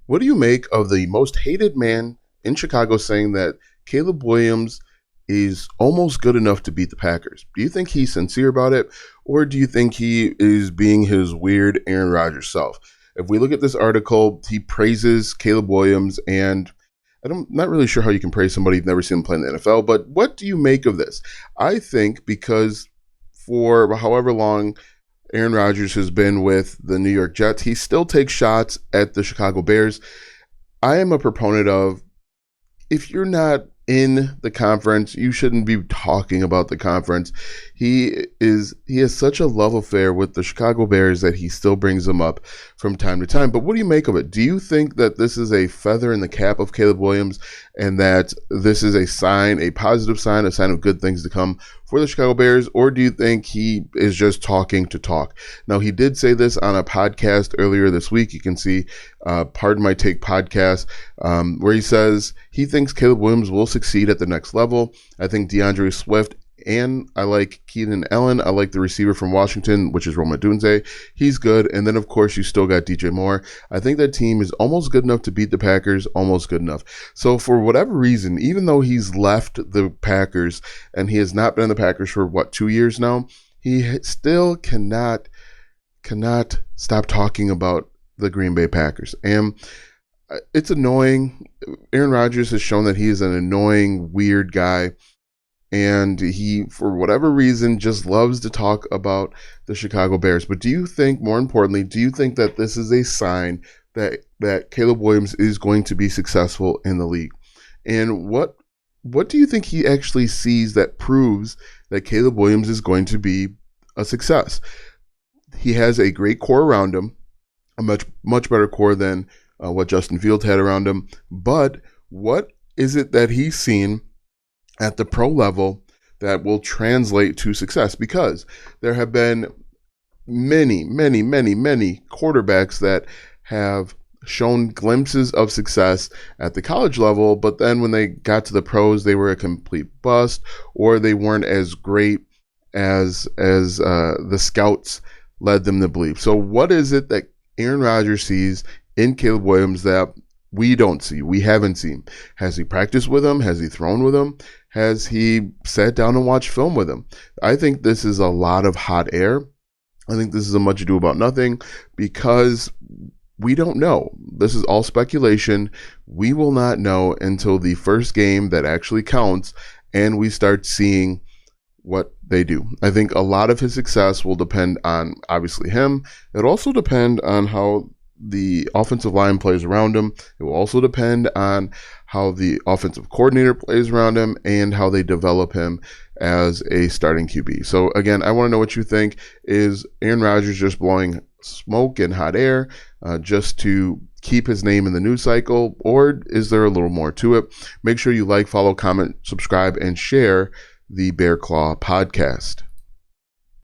What do you make of the most hated man in Chicago saying that Caleb Williams is almost good enough to beat the Packers? Do you think he's sincere about it, or do you think he is being his weird Aaron Rodgers self? If we look at this article, he praises Caleb Williams, and I'm not really sure how you can praise somebody you've never seen him play in the NFL, but what do you make of this? I think because for however long Aaron Rodgers has been with the New York Jets, he still takes shots at the Chicago Bears. I am a proponent of, if you're not in the conference, you shouldn't be talking about the conference. He has such a love affair with the Chicago Bears that he still brings them up from time to time. But what do you make of it? Do you think that this is a feather in the cap of Caleb Williams, and that this is a sign, a positive sign, a sign of good things to come for the Chicago Bears? Or do you think he is just talking to talk? Now, he did say this on a podcast earlier this week. You can see Pardon My Take podcast, where he says he thinks Caleb Williams will succeed at the next level. I think DeAndre Swift, and I like Keenan Allen. I like the receiver from Washington, which is Rome Odunze. He's good. And then, of course, you still got DJ Moore. I think that team is almost good enough to beat the Packers, almost good enough. So for whatever reason, even though he's left the Packers and he has not been in the Packers for, 2 years now, he still cannot stop talking about the Green Bay Packers. And it's annoying. Aaron Rodgers has shown that he is an annoying, weird guy. And he, for whatever reason, just loves to talk about the Chicago Bears. But do you think, more importantly, do you think that this is a sign that Caleb Williams is going to be successful in the league? And what do you think he actually sees that proves that Caleb Williams is going to be a success? He has a great core around him, a much better core than what Justin Fields had around him. But what is it that he's seen at the pro level that will translate to success? Because there have been many quarterbacks that have shown glimpses of success at the college level, but then when they got to the pros, they were a complete bust, or they weren't as great as the scouts led them to believe. So what is it that Aaron Rodgers sees in Caleb Williams that we don't see, we haven't seen? Has he practiced with him? Has he thrown with him? Has he sat down and watched film with him? I think this is a lot of hot air. I think this is a much ado about nothing, because we don't know. This is all speculation. We will not know until the first game that actually counts and we start seeing what they do. I think a lot of his success will depend on, obviously, him. It'll also depend on how the offensive line plays around him. It will also depend on how the offensive coordinator plays around him and how they develop him as a starting QB. So again, I want to know what you think. Is Aaron Rodgers just blowing smoke and hot air just to keep his name in the news cycle, or is there a little more to it? Make sure you like, follow, comment, subscribe, and share the Bear Claw podcast.